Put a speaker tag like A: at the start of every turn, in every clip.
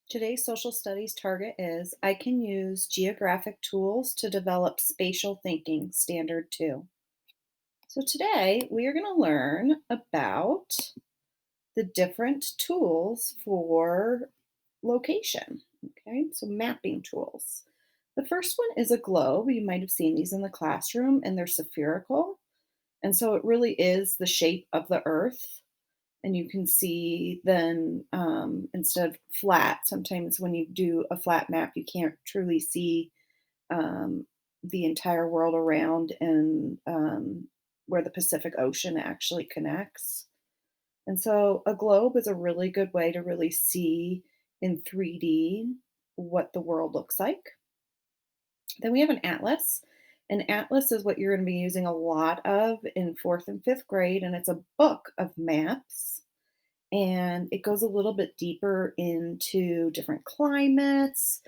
A: Today's social studies target is I can use geographic tools to develop spatial thinking, standard 2. So today we are going to learn about the different tools for location. Okay, so mapping tools. The first one is a globe. You might have seen these in the classroom, and they're spherical. And so it really is the shape of the earth. And you can see then instead of flat, sometimes when you do a flat map, you can't truly see um, the entire world around and where the Pacific Ocean actually connects. And so a globe is a really good way to really see in 3D what the world looks like. Then we have an atlas. An atlas is what you're going to be using a lot of in fourth and fifth grade, and it's a book of maps, and it goes a little bit deeper into different climates,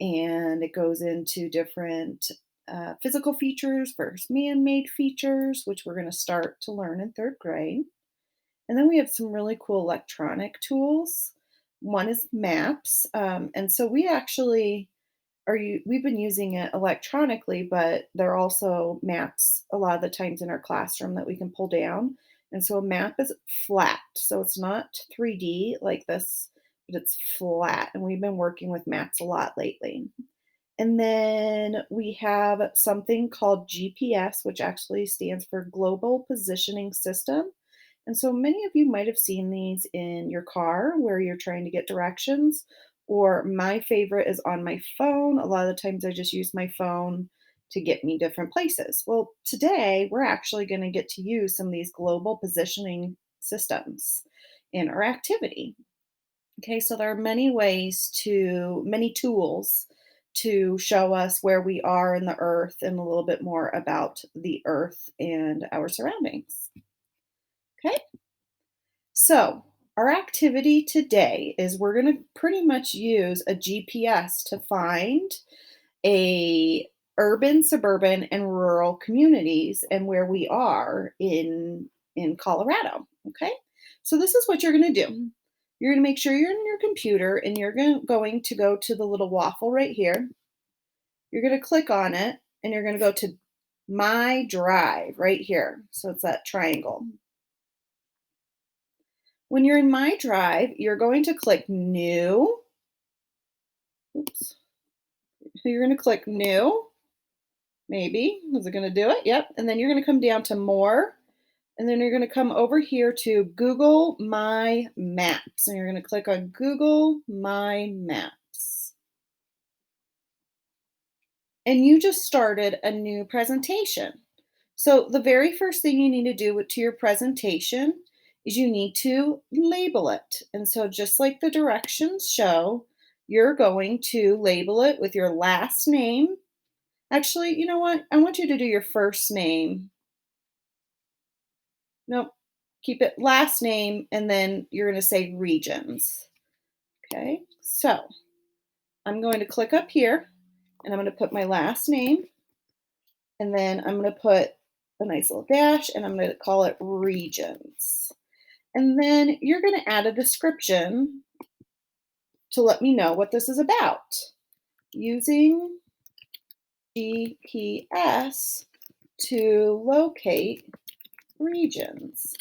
A: and it goes into different physical features versus man-made features, which we're going to start to learn in third grade. And then we have some really cool electronic tools. One is maps, and so we've been using it electronically, but there are also maps a lot of the times in our classroom that we can pull down. And so a map is flat. So it's not 3D like this, but it's flat. And we've been working with maps a lot lately. And then we have something called GPS, which actually stands for Global Positioning System. And so many of you might have seen these in your car where you're trying to get directions, or my favorite is on my phone. A lot of the times I just use my phone to get me different places. Well, today we're actually going to get to use some of these global positioning systems in our activity. Okay, so there are many tools to show us where we are in the earth and a little bit more about the earth and our surroundings. Okay, so our activity today is we're going to pretty much use a GPS to find a urban, suburban, and rural communities and where we are in Colorado. Okay, so this is what you're going to do. You're going to make sure you're in your computer and you're going to go to the little waffle right here. You're going to click on it and you're going to go to My Drive right here. So it's that triangle. When you're in My Drive, you're going to click New. Oops. So you're going to click New. Maybe. Is it going to do it? Yep. And then you're going to come down to More. And then you're going to come over here to Google My Maps. And you're going to click on Google My Maps. And you just started a new presentation. So the very first thing you need to do to your presentation is you need to label it. And so just like the directions show, you're going to label it with your last name. Actually, you know what? I want you to do your first name. Nope. Keep it last name, and then you're going to say regions. Okay. So I'm going to click up here and I'm going to put my last name, and then I'm going to put a nice little dash, and I'm going to call it regions. And then you're going to add a description to let me know what this is about. Using GPS to locate regions.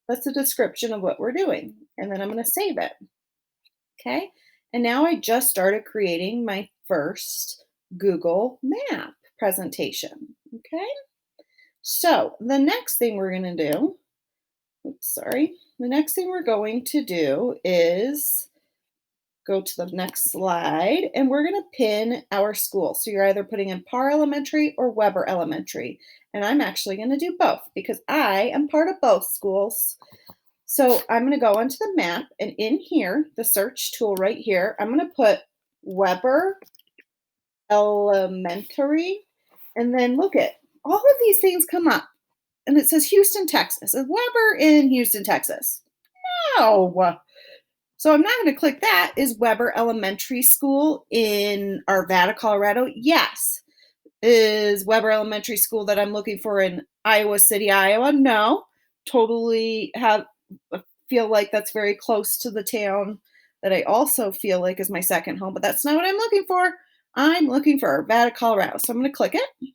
A: That's a description of what we're doing. And then I'm going to save it. Okay. And now I just started creating my first Google Map presentation. Okay. So the next thing we're going to do, oops, sorry. The next thing we're going to do is go to the next slide, and we're going to pin our school. So you're either putting in Parr Elementary or Weber Elementary. And I'm actually going to do both because I am part of both schools. So I'm going to go onto the map, and in here, the search tool right here, I'm going to put Weber Elementary, and then look at all of these things come up, and it says Houston, Texas. Is Weber in Houston, Texas? No. So I'm not going to click that. Is Weber Elementary School in Arvada, Colorado? Yes. Is Weber Elementary School that I'm looking for in Iowa City, Iowa? No. Totally have feel like that's very close to the town that I also feel like is my second home, but that's not what I'm looking for. I'm looking for Arvada, Colorado. So I'm going to click it, and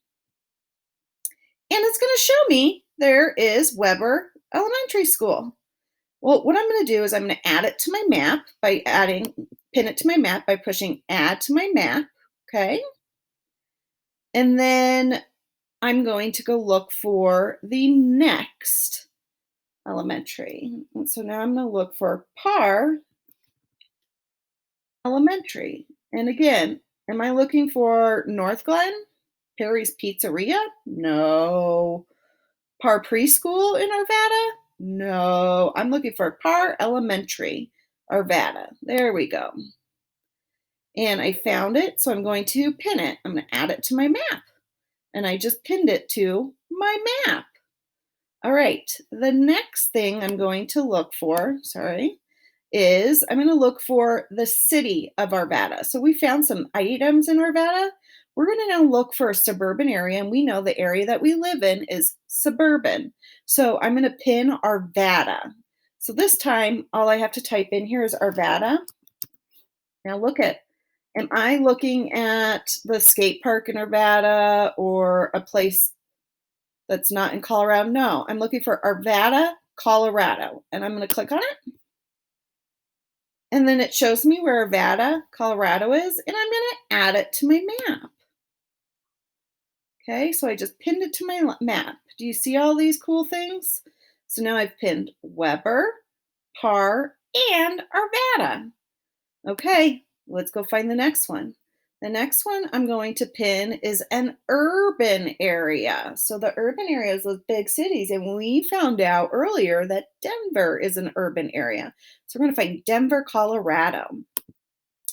A: it's going to show me there is Weber Elementary School. Well, what I'm going to do is I'm going to add it to my map by pin it to my map by pushing add to my map. Okay. And then I'm going to go look for the next elementary. And so now I'm going to look for Parr Elementary. And again, am I looking for North Glen? Perry's Pizzeria? No. Parr Preschool in Arvada? No. I'm looking for Parr Elementary, Arvada. There we go. And I found it, so I'm going to pin it. I'm going to add it to my map. And I just pinned it to my map. All right, the next thing I'm going to look for, is I'm going to look for the city of Arvada. So we found some items in Arvada. We're going to now look for a suburban area, and we know the area that we live in is suburban. So I'm going to pin Arvada. So this time, all I have to type in here is Arvada. Now look at, am I looking at the skate park in Arvada or a place that's not in Colorado? No, I'm looking for Arvada, Colorado, and I'm going to click on it. And then it shows me where Arvada, Colorado is, and I'm going to add it to my map. Okay, so I just pinned it to my map. Do you see all these cool things? So now I've pinned Weber, Parr, and Arvada. Okay, let's go find the next one. The next one I'm going to pin is an urban area. So the urban areas those big cities, and we found out earlier that Denver is an urban area. So we're going to find Denver, Colorado.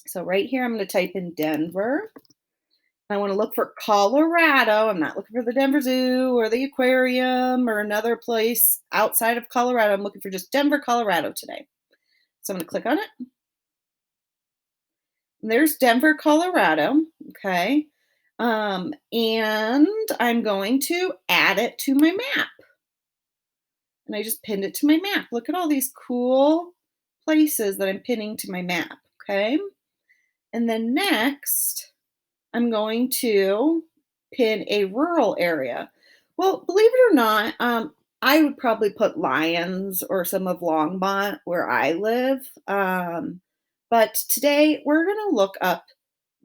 A: So right here, I'm going to type in Denver. I want to look for Colorado. I'm not looking for the Denver Zoo or the aquarium or another place outside of Colorado. I'm looking for just Denver, Colorado today. So I'm going to click on it. There's Denver, Colorado. Okay. And I'm going to add it to my map. And I just pinned it to my map. Look at all these cool places that I'm pinning to my map. Okay. And then next, I'm going to pin a rural area. Well, believe it or not, I would probably put Lyons or some of Longmont where I live. But today we're going to look up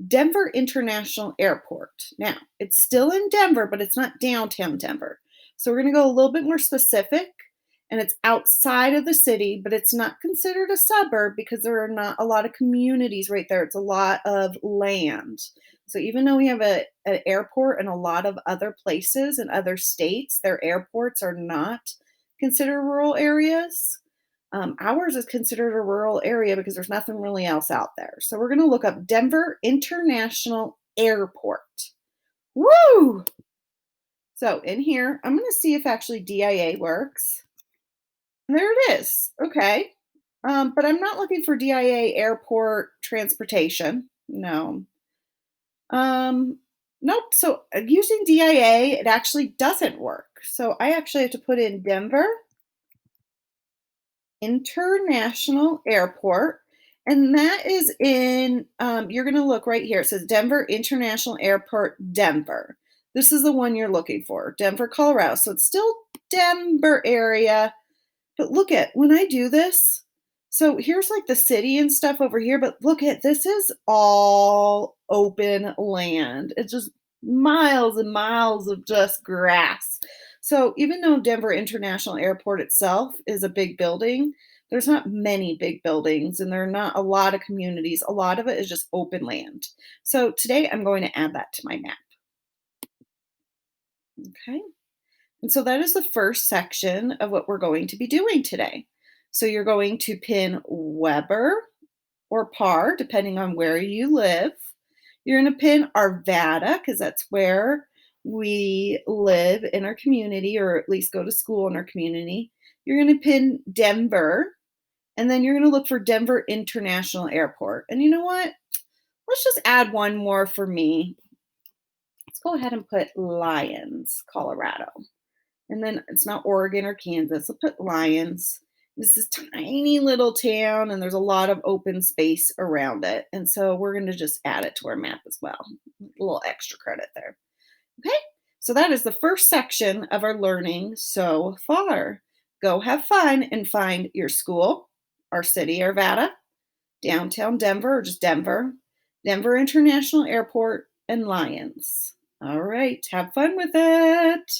A: Denver International Airport. Now, it's still in Denver, but it's not downtown Denver. So we're going to go a little bit more specific, and it's outside of the city, but it's not considered a suburb because there are not a lot of communities right there. It's a lot of land. So even though we have an airport in a lot of other places in other states, their airports are not considered rural areas. Ours is considered a rural area because there's nothing really else out there. So we're going to look up Denver International Airport. Woo! So in here, I'm going to see if actually DIA works. There it is. Okay. But I'm not looking for DIA airport transportation. No. Nope. So using DIA, it actually doesn't work. So I actually have to put in Denver International Airport. And that is in, you're going to look right here. It says Denver International Airport, Denver. This is the one you're looking for, Denver, Colorado. So it's still Denver area. But look at, when I do this, so here's like the city and stuff over here, but look at, this is all open land. It's just miles and miles of just grass. So even though Denver International Airport itself is a big building, there's not many big buildings and there are not a lot of communities. A lot of it is just open land. So today I'm going to add that to my map. Okay. And so that is the first section of what we're going to be doing today. So you're going to pin Weber or Parr, depending on where you live. You're going to pin Arvada, because that's where we live in our community, or at least go to school in our community. You're going to pin Denver, and then you're going to look for Denver International Airport. And you know what? Let's just add one more for me. Let's go ahead and put Lyons, Colorado. And then it's not Oregon or Kansas. I'll put Lyons. This is tiny little town and there's a lot of open space around it. And so we're going to just add it to our map as well. A little extra credit there. Okay, so that is the first section of our learning so far. Go have fun and find your school, our city, Arvada, downtown Denver, or just Denver, Denver International Airport, and Lions. All right, have fun with it.